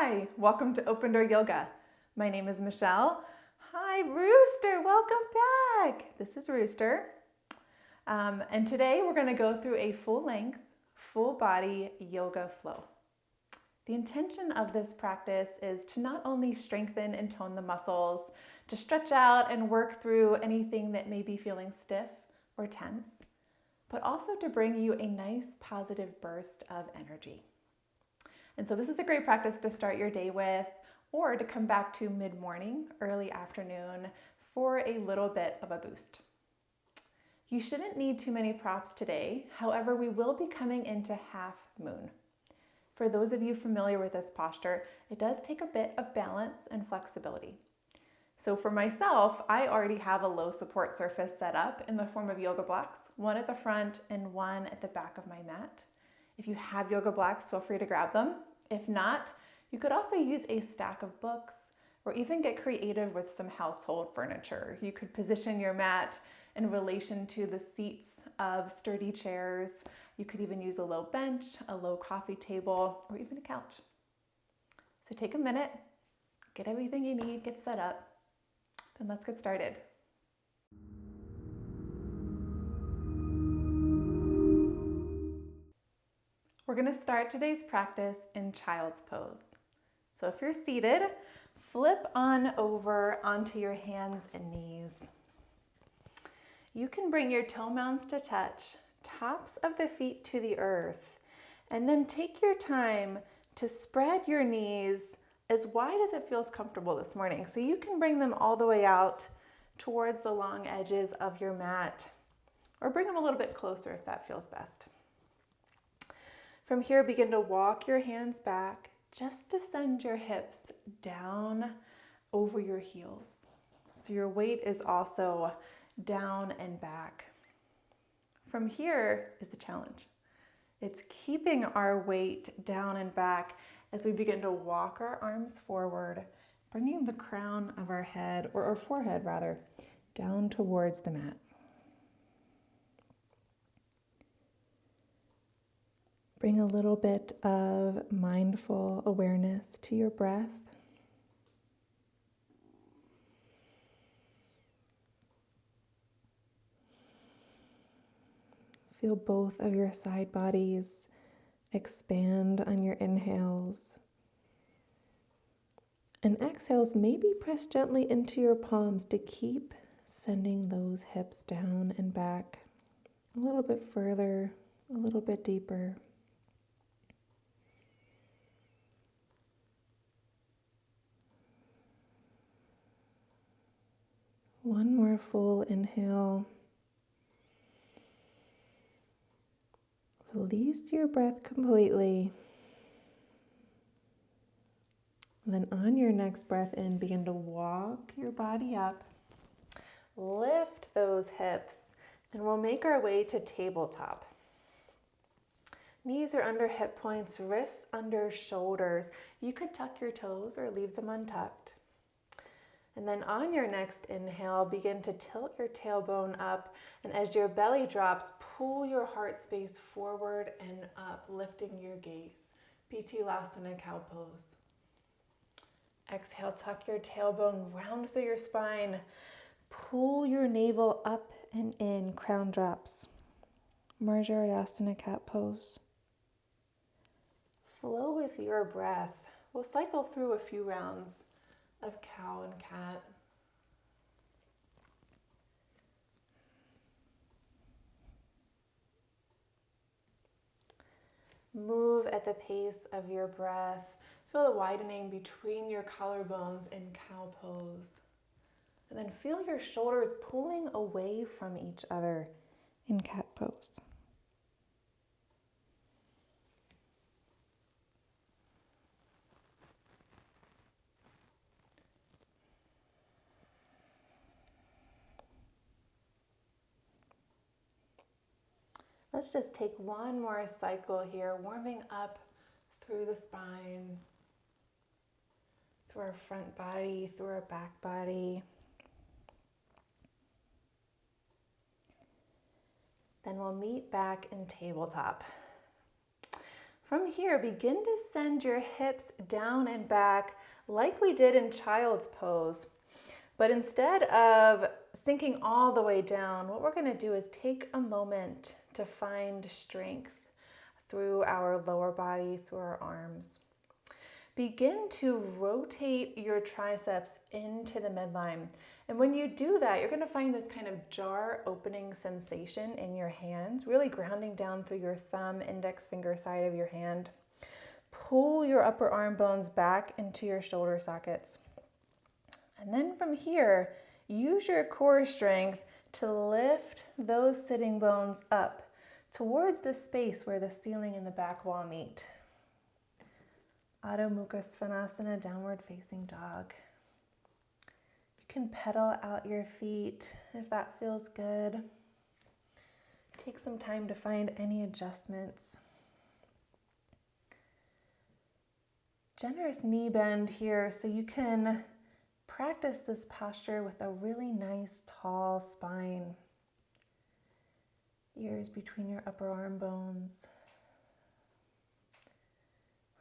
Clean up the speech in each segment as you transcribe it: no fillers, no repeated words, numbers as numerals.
Hi, welcome to Open Door Yoga. My name is Michelle. Hi, Rooster, welcome back. This is Rooster. And today we're going to go through a full-length, full-body yoga flow. The intention of this practice is to not only strengthen and tone the muscles, to stretch out and work through anything that may be feeling stiff or tense, but also to bring you a nice positive burst of energy. And so this is a great practice to start your day with, or to come back to mid-morning, early afternoon for a little bit of a boost. You shouldn't need too many props today. However, we will be coming into half moon. For those of you familiar with this posture, it does take a bit of balance and flexibility. So for myself, I already have a low support surface set up in the form of yoga blocks, one at the front and one at the back of my mat. If you have yoga blocks, feel free to grab them. If not, you could also use a stack of books or even get creative with some household furniture. You could position your mat in relation to the seats of sturdy chairs. You could even use a low bench, a low coffee table, or even a couch. So take a minute, get everything you need, get set up, then let's get started. We're going to start today's practice in child's pose. So if you're seated, flip on over onto your hands and knees. You can bring your toe mounds to touch, tops of the feet to the earth, and then take your time to spread your knees as wide as it feels comfortable this morning. So you can bring them all the way out towards the long edges of your mat, or bring them a little bit closer if that feels best. From here, begin to walk your hands back. Just to send your hips down over your heels. So your weight is also down and back. From here is the challenge. It's keeping our weight down and back as we begin to walk our arms forward, bringing the crown of our head, or our forehead rather, down towards the mat. Bring a little bit of mindful awareness to your breath. Feel both of your side bodies expand on your inhales. And exhales, maybe press gently into your palms to keep sending those hips down and back a little bit further, a little bit deeper. One more full inhale. Release your breath completely. Then on your next breath in, begin to walk your body up. Lift those hips, and we'll make our way to tabletop. Knees are under hip points, wrists under shoulders. You could tuck your toes or leave them untucked. And then on your next inhale, begin to tilt your tailbone up, and as your belly drops, pull your heart space forward and up, lifting your gaze. Bitilasana cow pose. Exhale, tuck your tailbone, round through your spine. Pull your navel up and in, crown drops. Marjarasana cat pose. Flow with your breath. We'll cycle through a few rounds of cow and cat. Move at the pace of your breath. Feel the widening between your collarbones in cow pose. And then feel your shoulders pulling away from each other in cat pose. Let's just take one more cycle here, warming up through the spine, through our front body, through our back body. Then we'll meet back in tabletop. From here, begin to send your hips down and back like we did in child's pose. But instead of sinking all the way down, what we're going to do is take a moment to find strength through our lower body, through our arms. Begin to rotate your triceps into the midline. And when you do that, you're going to find this kind of jar opening sensation in your hands, really grounding down through your thumb, index finger side of your hand. Pull your upper arm bones back into your shoulder sockets. And then from here, use your core strength to lift those sitting bones up towards the space where the ceiling and the back wall meet. Adho Mukha Svanasana, downward facing dog. You can pedal out your feet if that feels good. Take some time to find any adjustments. Generous knee bend here so you can practice this posture with a really nice tall spine. Ears between your upper arm bones.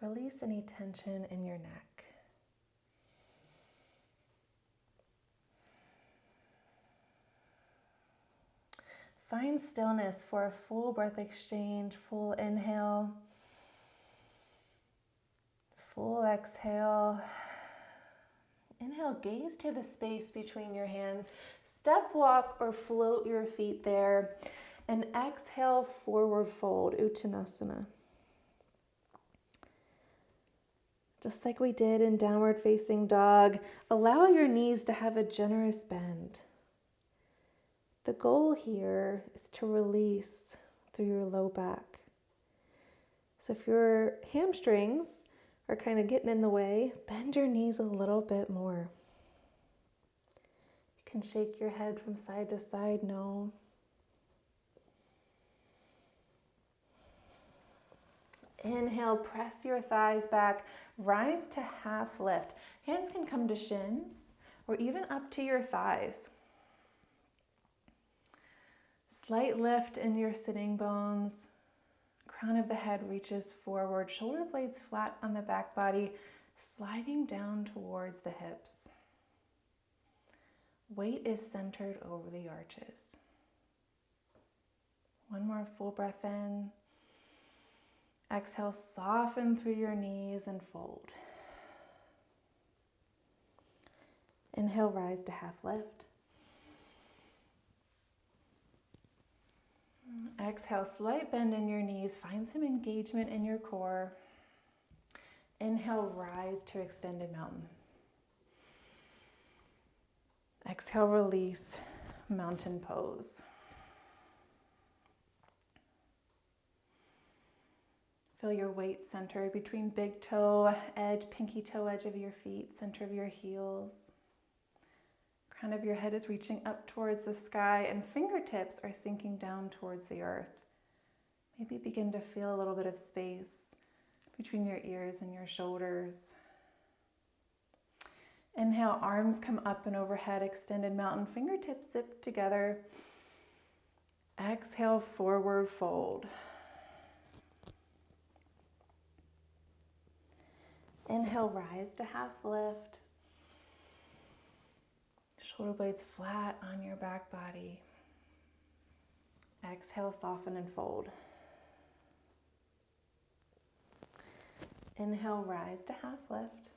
Release any tension in your neck. Find stillness for a full breath exchange, full inhale, full exhale. Inhale, gaze to the space between your hands. Step walk or float your feet there. And exhale, forward fold, Uttanasana. Just like we did in downward facing dog, allow your knees to have a generous bend. The goal here is to release through your low back. So if your hamstrings are kind of getting in the way, bend your knees a little bit more. You can shake your head from side to side, no. Inhale, press your thighs back, rise to half lift. Hands can come to shins or even up to your thighs. Slight lift in your sitting bones. Crown of the head reaches forward, shoulder blades flat on the back body, sliding down towards the hips. Weight is centered over the arches. One more full breath in. Exhale, soften through your knees and fold. Inhale, rise to half lift. Exhale, slight bend in your knees. Find some engagement in your core. Inhale, rise to extended mountain. Exhale, release, mountain pose. Feel your weight centered between big toe edge, pinky toe edge of your feet, center of your heels. Crown of your head is reaching up towards the sky and fingertips are sinking down towards the earth. Maybe begin to feel a little bit of space between your ears and your shoulders. Inhale, arms come up and overhead, extended mountain, fingertips zip together. Exhale, forward fold. Inhale, rise to half lift. Shoulder blades flat on your back body. Exhale, soften and fold. Inhale, rise to half lift.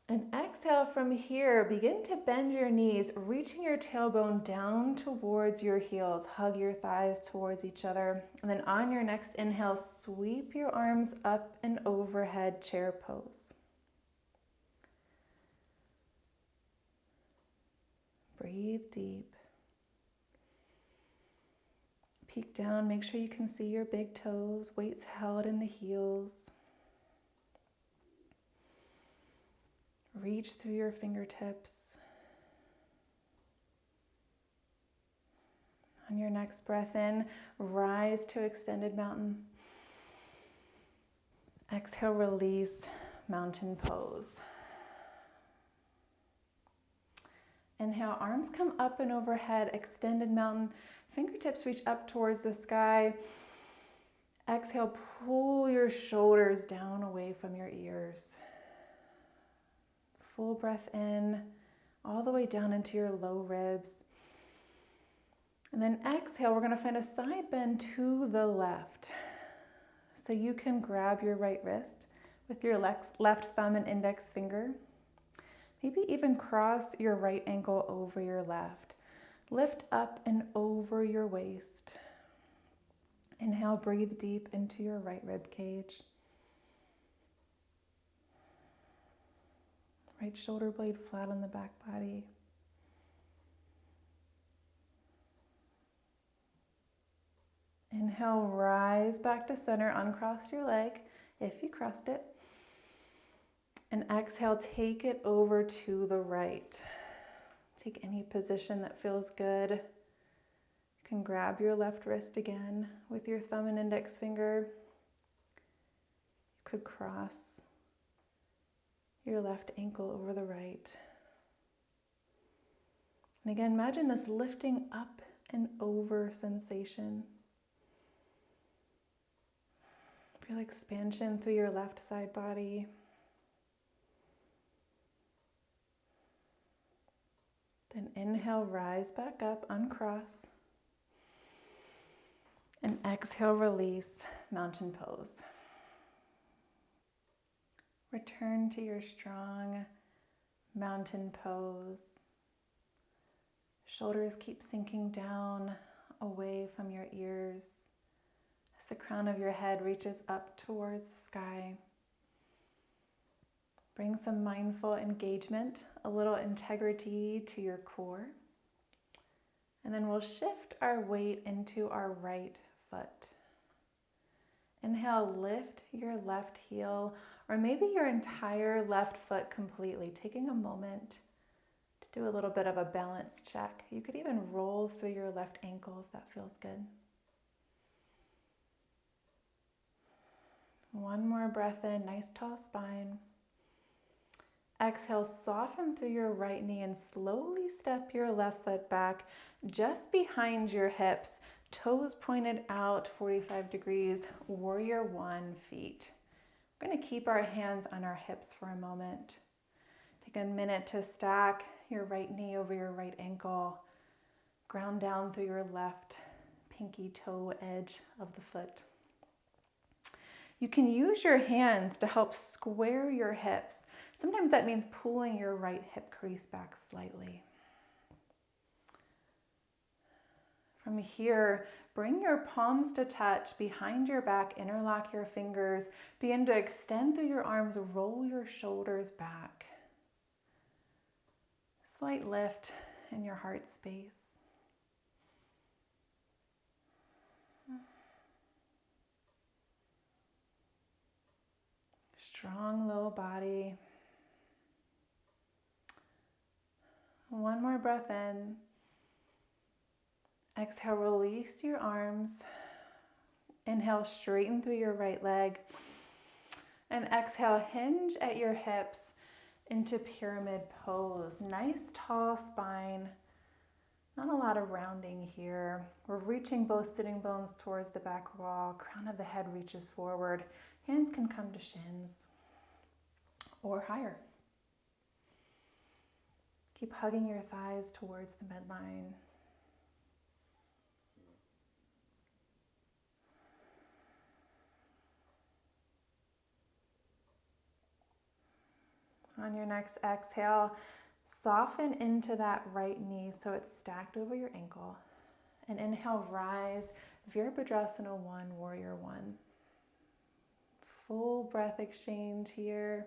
And exhale from here, begin to bend your knees, reaching your tailbone down towards your heels. Hug your thighs towards each other. And then on your next inhale, sweep your arms up and overhead, chair pose. Breathe deep. Peek down, make sure you can see your big toes, weights held in the heels. Reach through your fingertips. On your next breath in, rise to extended mountain. Exhale, release, mountain pose. Inhale, arms come up and overhead, extended mountain. Fingertips reach up towards the sky. Exhale, pull your shoulders down away from your ears. Full breath in, all the way down into your low ribs. And then exhale, we're going to find a side bend to the left. So you can grab your right wrist with your left thumb and index finger. Maybe even cross your right ankle over your left. Lift up and over your waist. Inhale, breathe deep into your right rib cage. Right shoulder blade flat on the back body. Inhale, rise back to center, uncross your leg if you crossed it. And exhale, take it over to the right. Take any position that feels good. You can grab your left wrist again with your thumb and index finger. You could cross your left ankle over the right. And again, imagine this lifting up and over sensation. Feel expansion through your left side body. Then inhale, rise back up, uncross. And exhale, release, mountain pose. Return to your strong mountain pose. Shoulders keep sinking down away from your ears as the crown of your head reaches up towards the sky. Bring some mindful engagement, a little integrity to your core. And then we'll shift our weight into our right foot. Inhale, lift your left heel, or maybe your entire left foot completely, taking a moment to do a little bit of a balance check. You could even roll through your left ankle if that feels good. One more breath in, nice tall spine. Exhale, soften through your right knee and slowly step your left foot back just behind your hips. Toes pointed out 45 degrees, warrior one feet. We're going to keep our hands on our hips for a moment. Take a minute to stack your right knee over your right ankle. Ground down through your left pinky toe edge of the foot. You can use your hands to help square your hips. Sometimes that means pulling your right hip crease back slightly. From here, bring your palms to touch behind your back, interlock your fingers, begin to extend through your arms, roll your shoulders back. Slight lift in your heart space. Strong low body. One more breath in. Exhale, release your arms. Inhale, straighten through your right leg. And exhale, hinge at your hips into pyramid pose. Nice tall spine. Not a lot of rounding here. We're reaching both sitting bones towards the back wall. Crown of the head reaches forward. Hands can come to shins or higher. Keep hugging your thighs towards the midline. On your next exhale, soften into that right knee so it's stacked over your ankle. And inhale, rise, Virabhadrasana 1, Warrior 1. Full breath exchange here.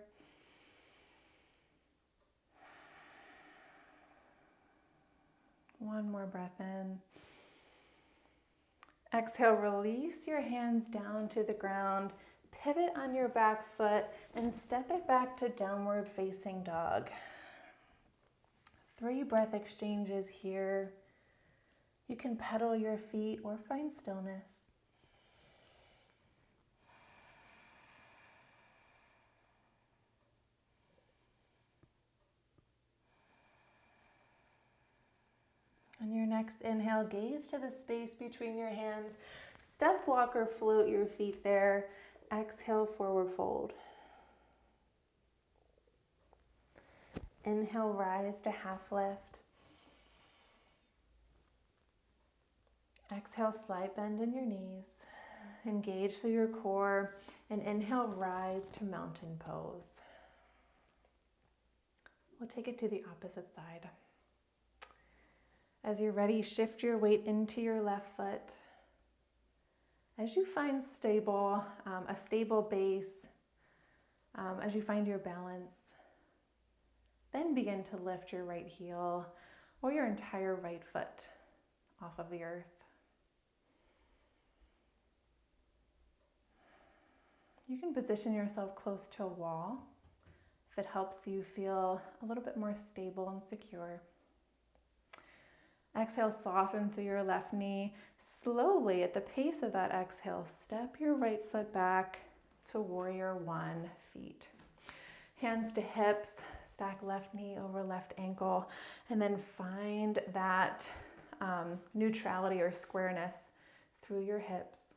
One more breath in. Exhale, release your hands down to the ground. Pivot on your back foot and step it back to downward facing dog. 3 breath exchanges here. You can pedal your feet or find stillness. On your next inhale, gaze to the space between your hands. step walk or float your feet there. Exhale, forward fold. Inhale, rise to half lift. Exhale, slight bend in your knees. Engage through your core. And inhale, rise to mountain pose. We'll take it to the opposite side. As you're ready, shift your weight into your left foot. As you find a stable base, as you find your balance, then begin to lift your right heel or your entire right foot off of the earth. You can position yourself close to a wall if it helps you feel a little bit more stable and secure. Exhale, soften through your left knee. Slowly, at the pace of that exhale, step your right foot back to warrior one feet. Hands to hips, stack left knee over left ankle, and then find that neutrality or squareness through your hips.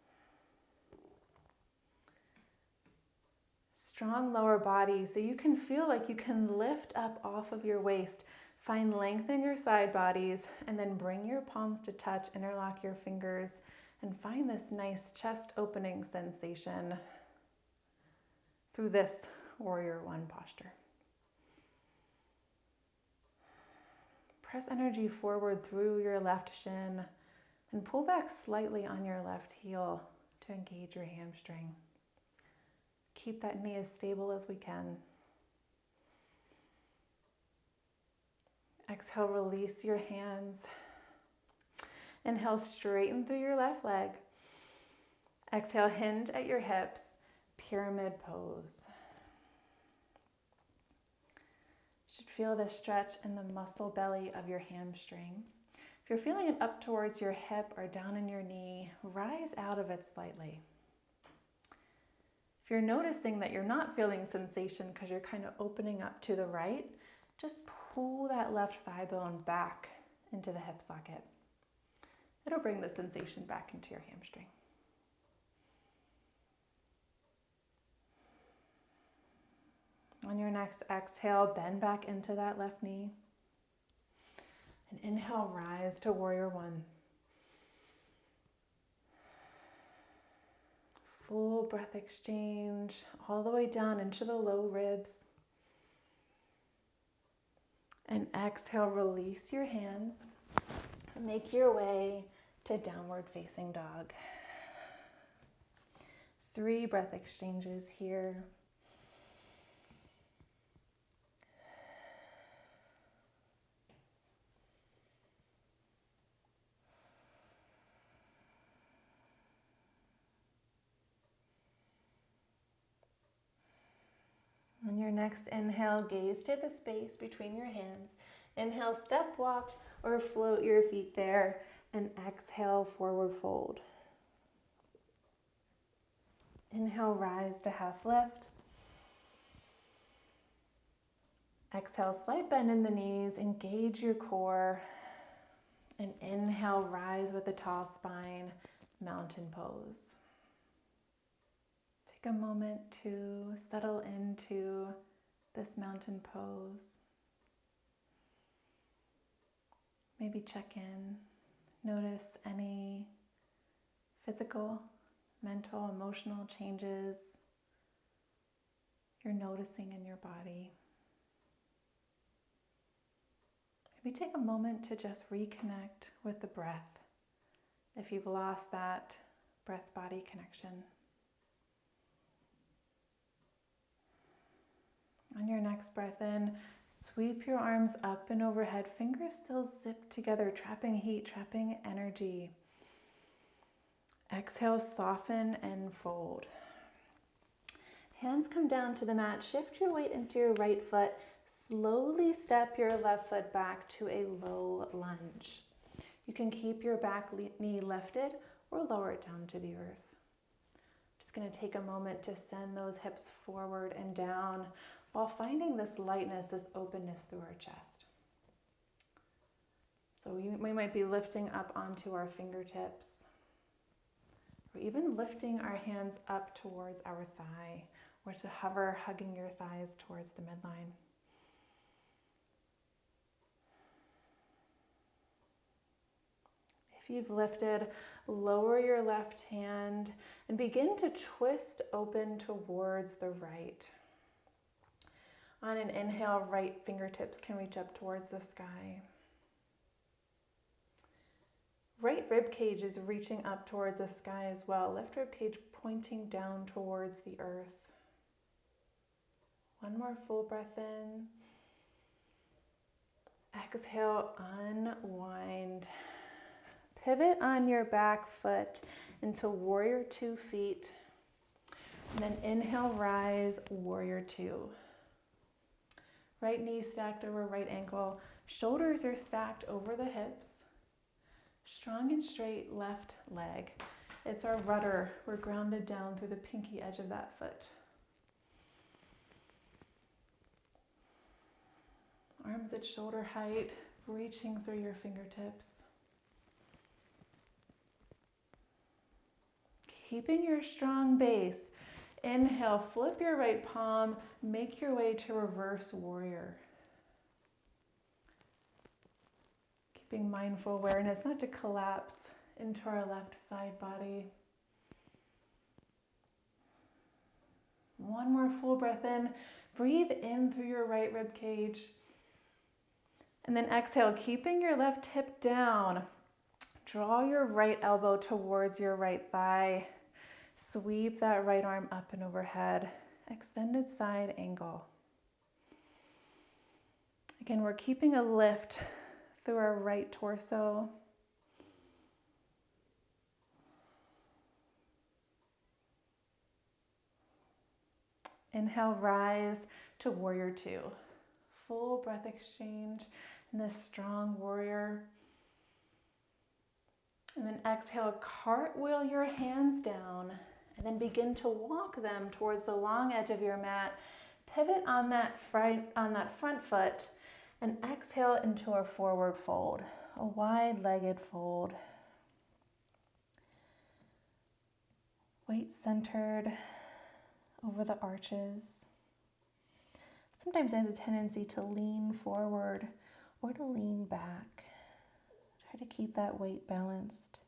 Strong lower body, so you can feel like you can lift up off of your waist. Find length in your side bodies, and then bring your palms to touch, interlock your fingers, and find this nice chest opening sensation through this warrior one posture. Press energy forward through your left shin and pull back slightly on your left heel to engage your hamstring. Keep that knee as stable as we can. Exhale, release your hands. Inhale, straighten through your left leg. Exhale, hinge at your hips, pyramid pose. You should feel the stretch in the muscle belly of your hamstring. If you're feeling it up towards your hip or down in your knee, rise out of it slightly. If you're noticing that you're not feeling sensation because you're kind of opening up to the right, just pull that left thigh bone back into the hip socket. It'll bring the sensation back into your hamstring. On your next exhale, bend back into that left knee. And inhale, rise to warrior one. Full breath exchange all the way down into the low ribs. And exhale, release your hands. Make your way to downward facing dog. 3 breath exchanges here. On your next inhale, gaze to the space between your hands. Inhale, step walk or float your feet there. And exhale, forward fold. Inhale, rise to half lift. Exhale, slight bend in the knees, engage your core. And inhale, rise with a tall spine, mountain pose. Take a moment to settle into this mountain pose. Maybe check in. Notice any physical, mental, emotional changes you're noticing in your body. Maybe take a moment to just reconnect with the breath if you've lost that breath-body connection. On your next breath in, sweep your arms up and overhead, fingers still zipped together, trapping heat, trapping energy. Exhale, soften and fold. Hands come down to the mat, shift your weight into your right foot, slowly step your left foot back to a low lunge. You can keep your back knee lifted or lower it down to the earth. Just going to take a moment to send those hips forward and down, while finding this lightness, this openness through our chest. So we might be lifting up onto our fingertips, or even lifting our hands up towards our thigh, or to hover, hugging your thighs towards the midline. If you've lifted, lower your left hand and begin to twist open towards the right. On an inhale, right fingertips can reach up towards the sky. Right rib cage is reaching up towards the sky as well. Left rib cage pointing down towards the earth. One more full breath in. Exhale, unwind. Pivot on your back foot into warrior 2 feet. And then inhale, rise, warrior 2. Right knee stacked over right ankle. Shoulders are stacked over the hips. Strong and straight left leg. It's our rudder. We're grounded down through the pinky edge of that foot. Arms at shoulder height, reaching through your fingertips. Keeping your strong base. Inhale, flip your right palm, make your way to reverse warrior. Keeping mindful awareness not to collapse into our left side body. One more full breath in. Breathe in through your right rib cage. And then exhale, keeping your left hip down. Draw your right elbow towards your right thigh. Sweep that right arm up and overhead. Extended side angle. Again, we're keeping a lift through our right torso. Inhale, rise to warrior 2. Full breath exchange in this strong warrior. And then exhale, cartwheel your hands down and then begin to walk them towards the long edge of your mat. Pivot on that front foot and exhale into a forward fold, a wide-legged fold. Weight centered over the arches. Sometimes there's a tendency to lean forward or to lean back. Try to keep that weight balanced.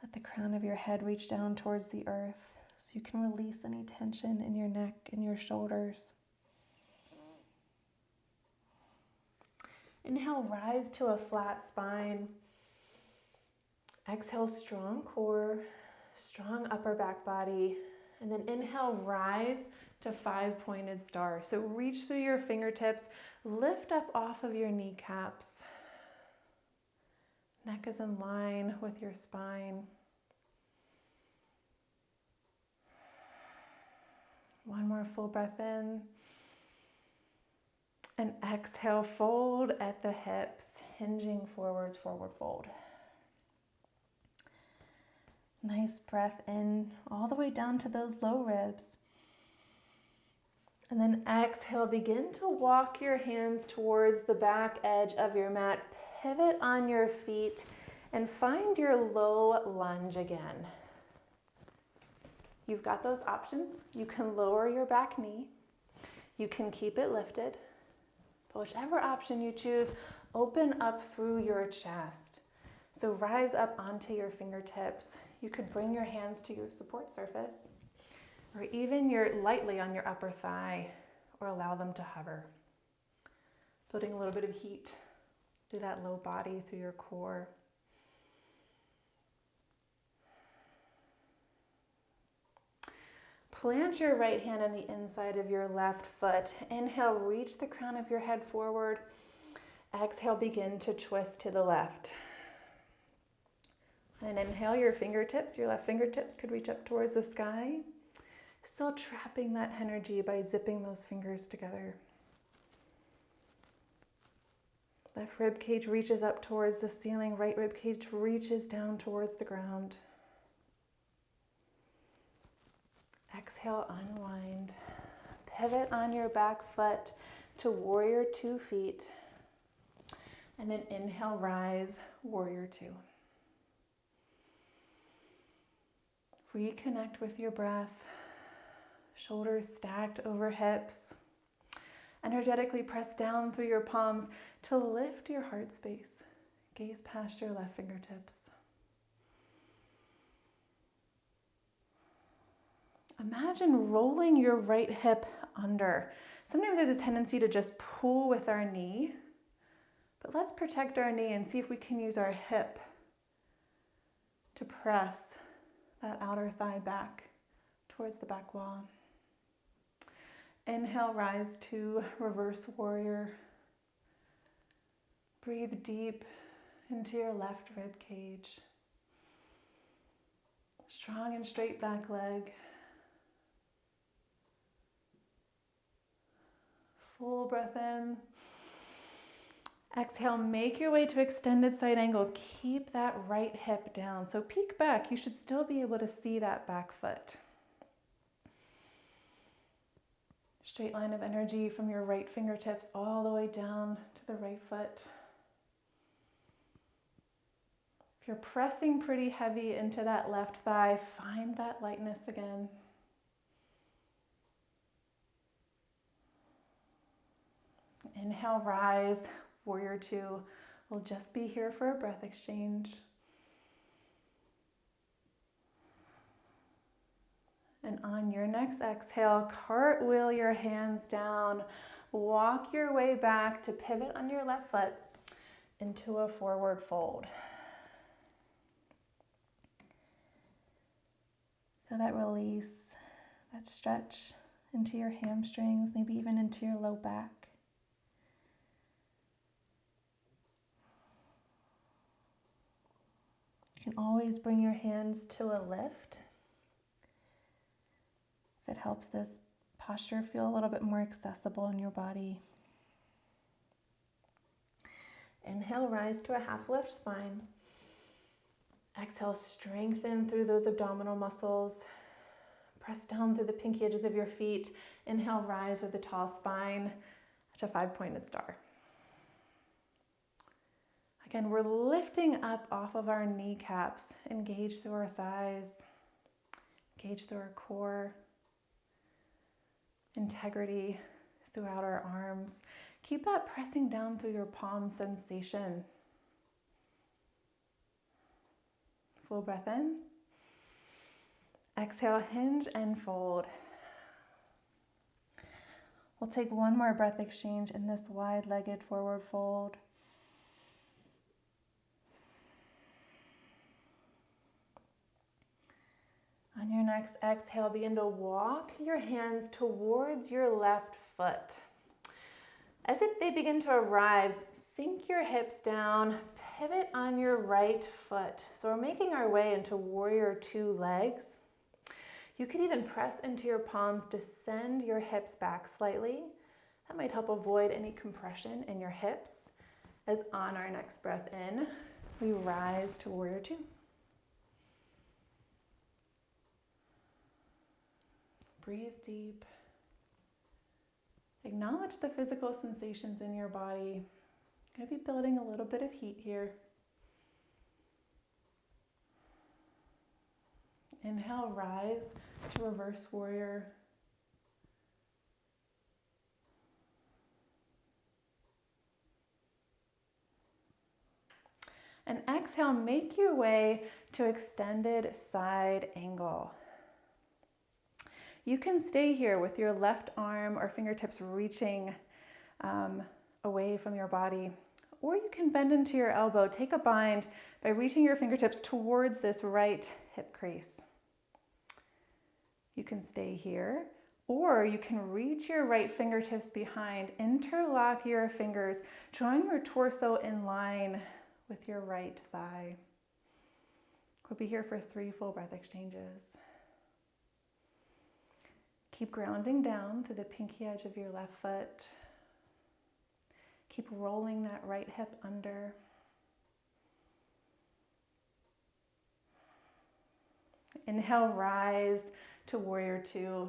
Let the crown of your head reach down towards the earth so you can release any tension in your neck and your shoulders. Inhale, rise to a flat spine. Exhale, strong core, strong upper back body. And then inhale, rise to 5-pointed star. So reach through your fingertips, lift up off of your kneecaps. Neck is in line with your spine. One more full breath in. And exhale, fold at the hips, hinging forwards, forward fold. Nice breath in all the way down to those low ribs. And then exhale, begin to walk your hands towards the back edge of your mat. Pivot on your feet and find your low lunge again. You've got those options. You can lower your back knee. You can keep it lifted. But whichever option you choose, open up through your chest. So rise up onto your fingertips. You could bring your hands to your support surface, or even lightly on your upper thigh, or allow them to hover. Building a little bit of heat through that low body, through your core. Plant your right hand on the inside of your left foot. Inhale, reach the crown of your head forward. Exhale, begin to twist to the left. And inhale, your left fingertips could reach up towards the sky. Still trapping that energy by zipping those fingers together. Left rib cage reaches up towards the ceiling. Right rib cage reaches down towards the ground. Exhale, unwind. Pivot on your back foot to warrior 2 feet. And then inhale, rise, warrior 2. Reconnect with your breath. Shoulders stacked over hips. Energetically press down through your palms to lift your heart space. Gaze past your left fingertips. Imagine rolling your right hip under. Sometimes there's a tendency to just pull with our knee, but let's protect our knee and see if we can use our hip to press that outer thigh back towards the back wall. Inhale, rise to reverse warrior. Breathe deep into your left rib cage. Strong and straight back leg. Full breath in. Exhale, make your way to extended side angle. Keep that right hip down. So peek back. You should still be able to see that back foot. Straight line of energy from your right fingertips all the way down to the right foot. If you're pressing pretty heavy into that left thigh, find that lightness again. Inhale, rise, warrior two. We'll just be here for a breath exchange. And on your next exhale, cartwheel your hands down. Walk your way back to pivot on your left foot into a forward fold. Feel that release, that stretch into your hamstrings, maybe even into your low back. You can always bring your hands to a lift. If it helps this posture feel a little bit more accessible in your body. Inhale, rise to a half lift spine. Exhale, strengthen through those abdominal muscles. Press down through the pinky edges of your feet. Inhale, rise with a tall spine to a 5-pointed star. Again, we're lifting up off of our kneecaps. Engage through our thighs. Engage through our core. Integrity throughout our arms. Keep that pressing down through your palm sensation. Full breath in. Exhale, hinge and fold. We'll take one more breath exchange in this wide-legged forward fold. On your next exhale, begin to walk your hands towards your left foot. As if they begin to arrive, sink your hips down, pivot on your right foot. So we're making our way into warrior two legs. You could even press into your palms to send your hips back slightly. That might help avoid any compression in your hips. As on our next breath in, we rise to warrior two. Breathe deep. Acknowledge the physical sensations in your body. You're going to be building a little bit of heat here. Inhale, rise to reverse warrior. And exhale, make your way to extended side angle. You can stay here with your left arm or fingertips reaching away from your body, or you can bend into your elbow. Take a bind by reaching your fingertips towards this right hip crease. You can stay here, or you can reach your right fingertips behind, interlock your fingers, drawing your torso in line with your right thigh. We'll be here for 3 full breath exchanges. Keep grounding down through the pinky edge of your left foot. Keep rolling that right hip under. Inhale, rise to warrior two.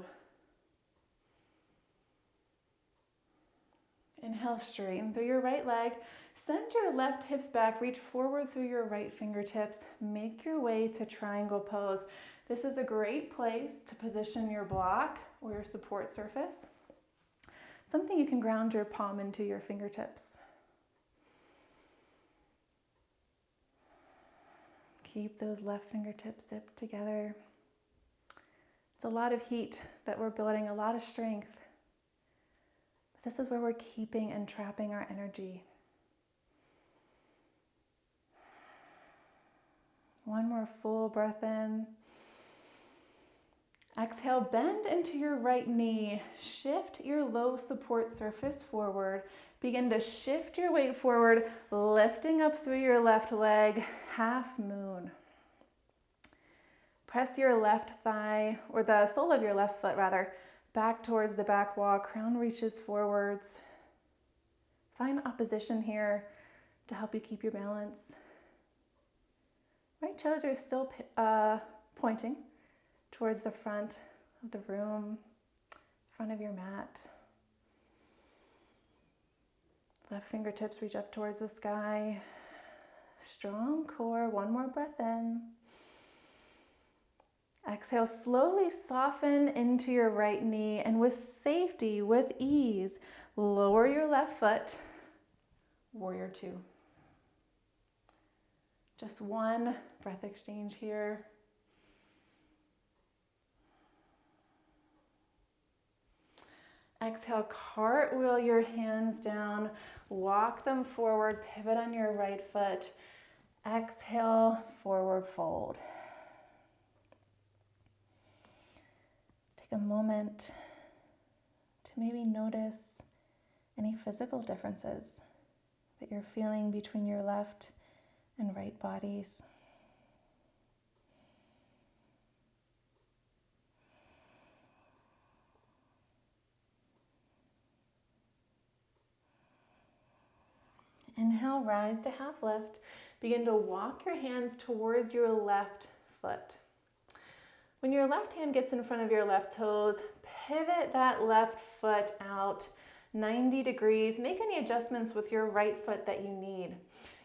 Inhale, straighten through your right leg. Send your left hips back. Reach forward through your right fingertips. Make your way to triangle pose. This is a great place to position your block or your support surface. Something you can ground your palm into your fingertips. Keep those left fingertips zipped together. It's a lot of heat that we're building, a lot of strength. But this is where we're keeping and trapping our energy. One more full breath in. Exhale, bend into your right knee. Shift your low support surface forward. Begin to shift your weight forward, lifting up through your left leg, half moon. Press your left thigh, or the sole of your left foot rather, back towards the back wall. Crown reaches forwards. Find opposition here to help you keep your balance. Right toes are still pointing towards the front of the room, front of your mat. Left fingertips reach up towards the sky. Strong core, one more breath in. Exhale, slowly soften into your right knee, and with safety, with ease, lower your left foot, warrior two. Just one breath exchange here. Exhale, cartwheel your hands down, walk them forward, pivot on your right foot. Exhale, forward fold. Take a moment to maybe notice any physical differences that you're feeling between your left and right bodies. Inhale, rise to half lift. Begin to walk your hands towards your left foot. When your left hand gets in front of your left toes, pivot that left foot out 90 degrees. Make any adjustments with your right foot that you need.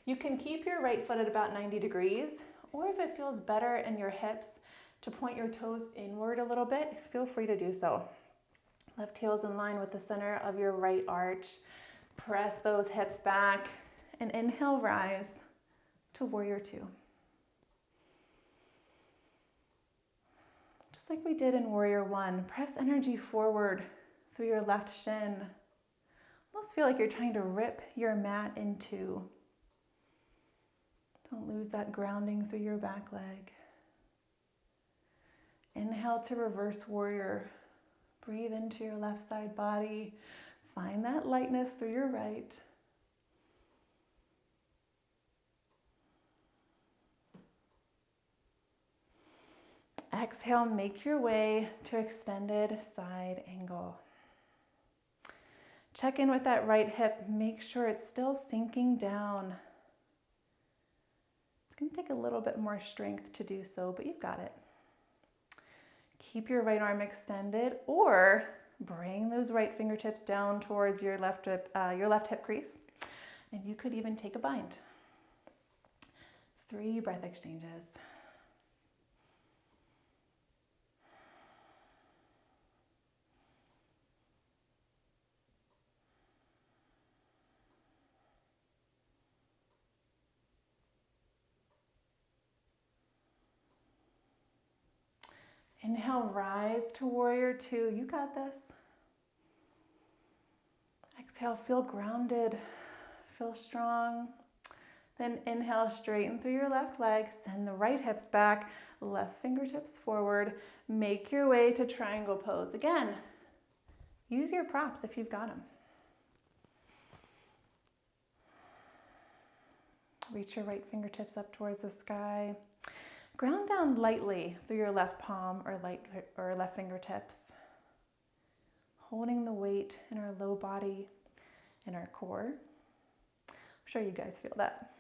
You can keep your right foot at about 90 degrees, or if it feels better in your hips to point your toes inward a little bit, feel free to do so. Left heel's in line with the center of your right arch. Press those hips back and inhale, rise to warrior two. Just like we did in warrior one, press energy forward through your left shin. Almost feel like you're trying to rip your mat in two. Don't lose that grounding through your back leg. Inhale to reverse warrior. Breathe into your left side body. Find that lightness through your right. Exhale, make your way to extended side angle. Check in with that right hip. Make sure it's still sinking down. It's going to take a little bit more strength to do so, but you've got it. Keep your right arm extended, or bring those right fingertips down towards your left hip crease, and you could even take a bind. 3 breath exchanges. Inhale, rise to warrior two. You got this. Exhale, feel grounded, feel strong. Then inhale, straighten through your left leg, send the right hips back, left fingertips forward. Make your way to triangle pose. Again, use your props if you've got them. Reach your right fingertips up towards the sky. Ground down lightly through your left palm or left fingertips, holding the weight in our low body and our core. I'm sure you guys feel that.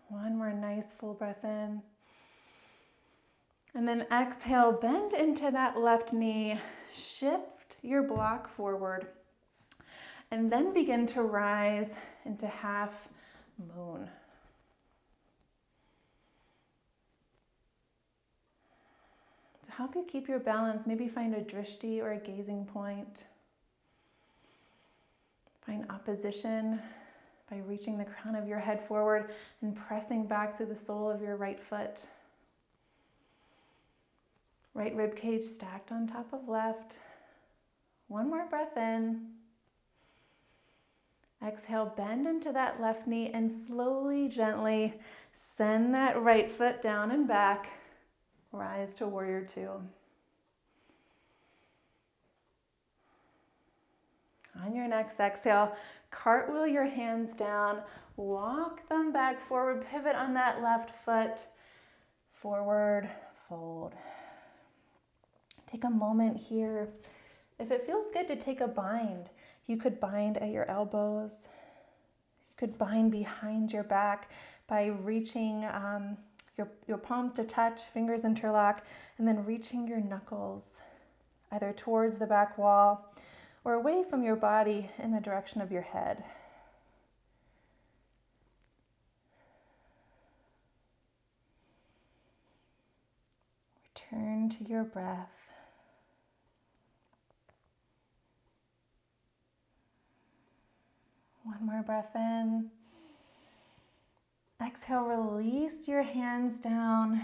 One more nice full breath in. And then exhale, bend into that left knee, shift your block forward, and then begin to rise into half moon. to help you keep your balance, maybe find a drishti or a gazing point. Find opposition by reaching the crown of your head forward and pressing back through the sole of your right foot. Right rib cage stacked on top of left. One more breath in. Exhale, bend into that left knee and slowly, gently send that right foot down and back. Rise to warrior two. On your next exhale, cartwheel your hands down, walk them back forward, pivot on that left foot, forward, fold. Take a moment here. If it feels good to take a bind, you could bind at your elbows. You could bind behind your back by reaching your palms to touch, fingers interlock, and then reaching your knuckles either towards the back wall or away from your body in the direction of your head. Return to your breath. One more breath in. Exhale, release your hands down.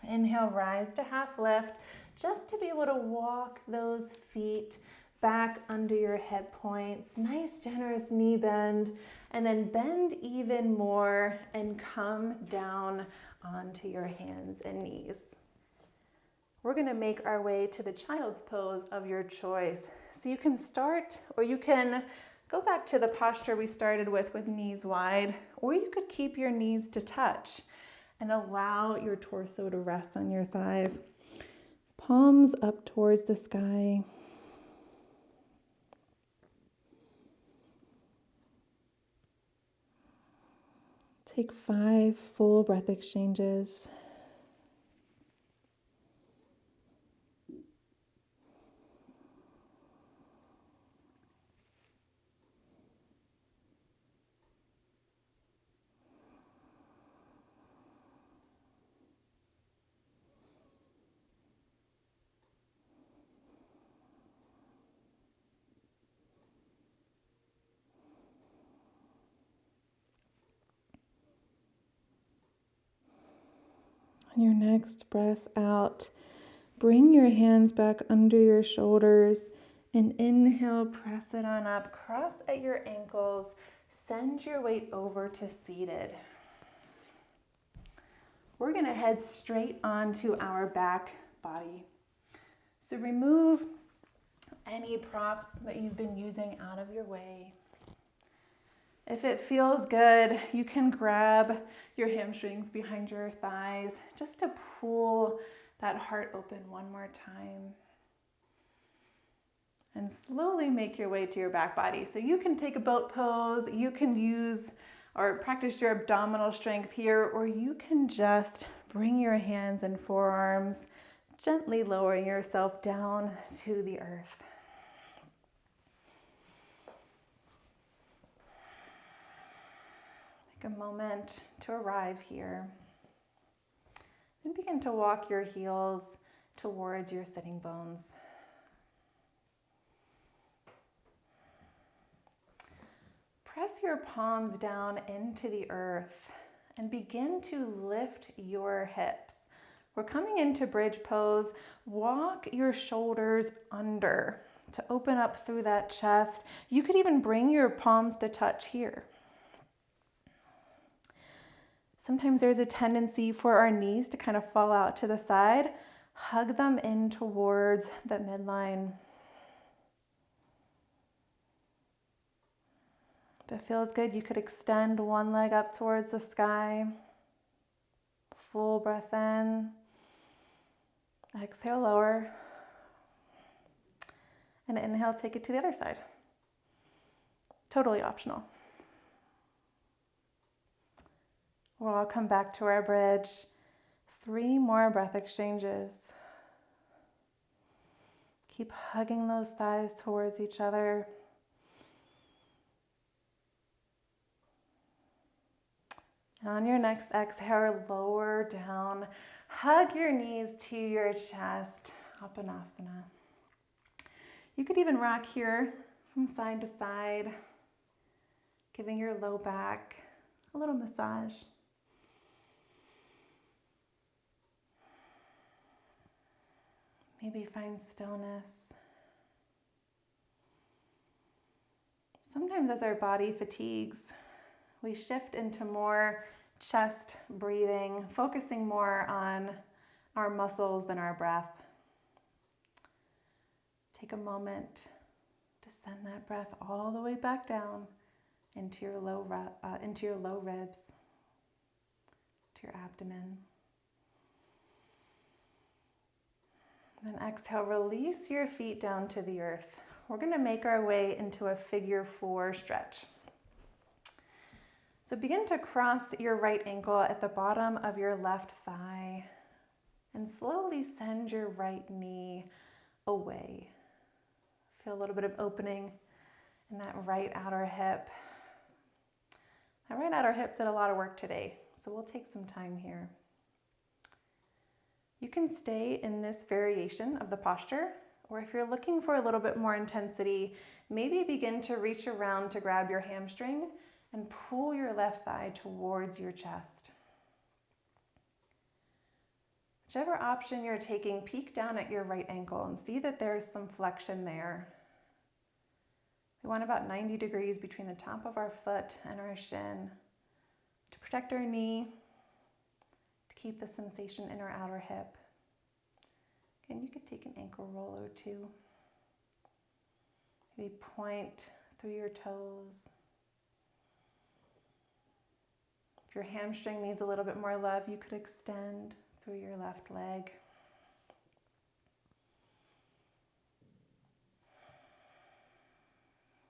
Inhale, rise to half lift, just to be able to walk those feet back under your hip points. Nice, generous knee bend. And then bend even more and come down onto your hands and knees. We're going to make our way to the child's pose of your choice. So you can start, or you can go back to the posture we started with knees wide, or you could keep your knees to touch and allow your torso to rest on your thighs. Palms up towards the sky. Take 5 full breath exchanges. On your next breath out, bring your hands back under your shoulders and inhale, press it on up, cross at your ankles, send your weight over to seated. We're going to head straight onto our back body. So remove any props that you've been using out of your way. If it feels good, you can grab your hamstrings behind your thighs just to pull that heart open one more time. And slowly make your way to your back body. So you can take a boat pose, you can use or practice your abdominal strength here, or you can just bring your hands and forearms, gently lowering yourself down to the earth. Take a moment to arrive here. Then begin to walk your heels towards your sitting bones. Press your palms down into the earth and begin to lift your hips. We're coming into bridge pose. Walk your shoulders under to open up through that chest. You could even bring your palms to touch here. Sometimes there's a tendency for our knees to kind of fall out to the side. Hug them in towards the midline. If it feels good, you could extend one leg up towards the sky. Full breath in. Exhale, lower. And inhale, take it to the other side. Totally optional. We'll all come back to our bridge. 3 more breath exchanges. Keep hugging those thighs towards each other. On your next exhale, lower down, Hug your knees to your chest, Apanasana. You could even rock here from side to side, giving your low back a little massage. Maybe find stillness. Sometimes as our body fatigues, we shift into more chest breathing, focusing more on our muscles than our breath. Take a moment to send that breath all the way back down into your low ribs, to your abdomen. Then exhale, release your feet down to the earth. We're going to make our way into a figure 4 stretch. So begin to cross your right ankle at the bottom of your left thigh and slowly send your right knee away. Feel a little bit of opening in that right outer hip. That right outer hip did a lot of work today, so we'll take some time here. You can stay in this variation of the posture, or if you're looking for a little bit more intensity, maybe begin to reach around to grab your hamstring and pull your left thigh towards your chest. Whichever option you're taking, peek down at your right ankle and see that there's some flexion there. We want about 90 degrees between the top of our foot and our shin to protect our knee, to keep the sensation in our outer hip. And you could take an ankle roll or two. Maybe point through your toes. If your hamstring needs a little bit more love, you could extend through your left leg.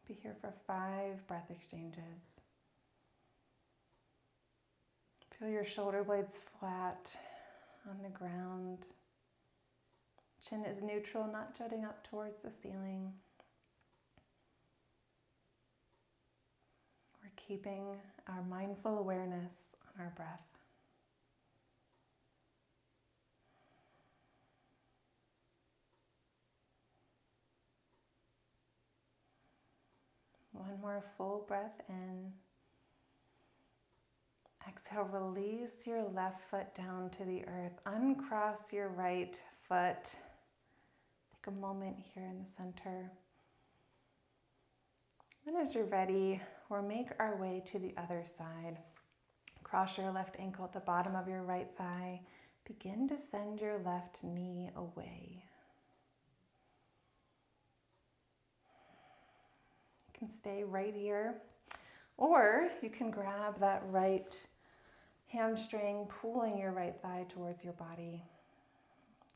Be here for 5 breath exchanges. Feel your shoulder blades flat on the ground. Chin is neutral, not jutting up towards the ceiling. We're keeping our mindful awareness on our breath. One more full breath in. Exhale, release your left foot down to the earth. Uncross your right foot. Take a moment here in the center. Then as you're ready, we'll make our way to the other side. Cross your left ankle at the bottom of your right thigh. Begin to send your left knee away. You can stay right here, or you can grab that right hamstring, pulling your right thigh towards your body.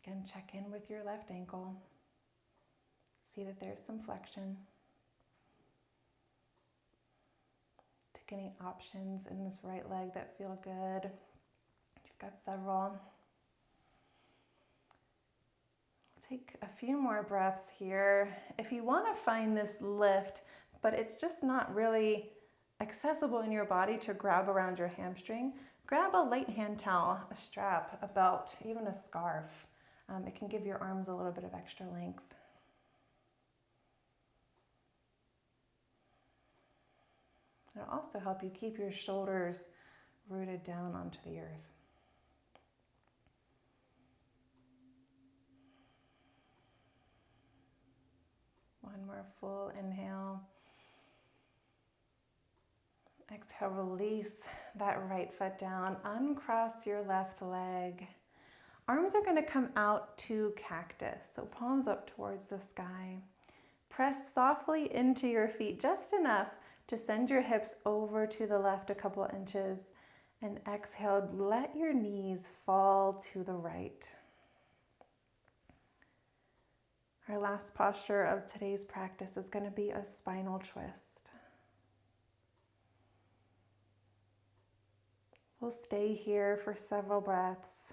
Again, check in with your left ankle. See that there's some flexion. Take any options in this right leg that feel good. You've got several. Take a few more breaths here. If you want to find this lift, but it's just not really accessible in your body to grab around your hamstring, grab a light hand towel, a strap, a belt, even a scarf. It can give your arms a little bit of extra length. It'll also help you keep your shoulders rooted down onto the earth. One more full inhale. Exhale, release that right foot down. Uncross your left leg. Arms are going to come out to cactus, so palms up towards the sky. Press softly into your feet, just enough to send your hips over to the left a couple inches. And exhale, let your knees fall to the right. Our last posture of today's practice is going to be a spinal twist. We'll stay here for several breaths.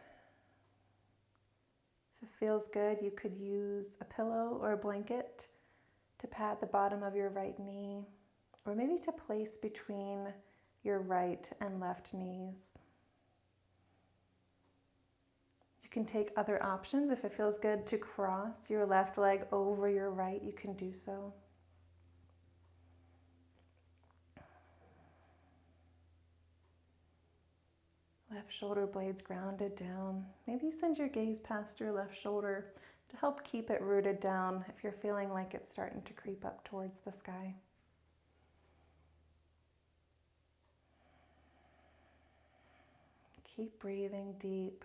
If it feels good, you could use a pillow or a blanket to pat the bottom of your right knee, or maybe to place between your right and left knees. You can take other options. If it feels good to cross your left leg over your right, you can do so. Left shoulder blades grounded down. Maybe send your gaze past your left shoulder to help keep it rooted down if you're feeling like it's starting to creep up towards the sky. Keep breathing deep.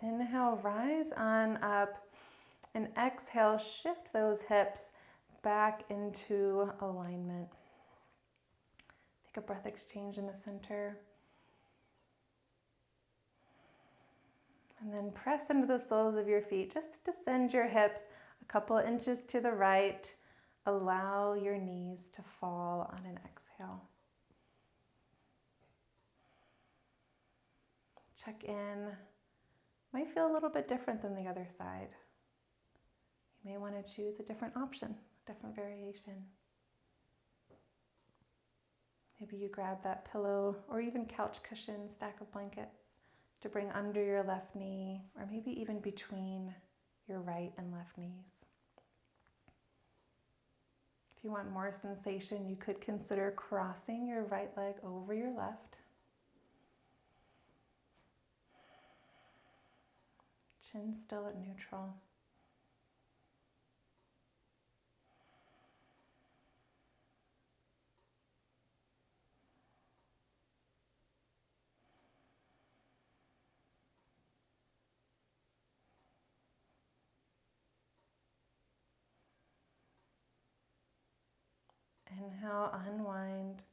Inhale, rise on up, and exhale, shift those hips back into alignment. Take a breath exchange in the center. And then press into the soles of your feet. Just descend your hips a couple inches to the right. Allow your knees to fall on an exhale. Check in. Might feel a little bit different than the other side. You may want to choose a different option, a different variation. Maybe you grab that pillow or even couch cushion, stack of blankets to bring under your left knee, or maybe even between your right and left knees. If you want more sensation, you could consider crossing your right leg over your left. Chin still at neutral. Inhale, unwind.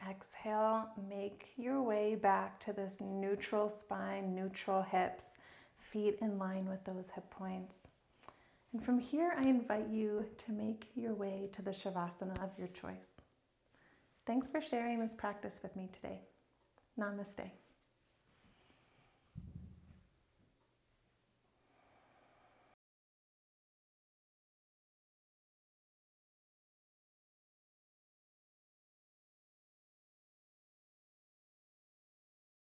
Exhale, make your way back to this neutral spine, neutral hips, feet in line with those hip points. And from here, I invite you to make your way to the Shavasana of your choice. Thanks for sharing this practice with me today. Namaste.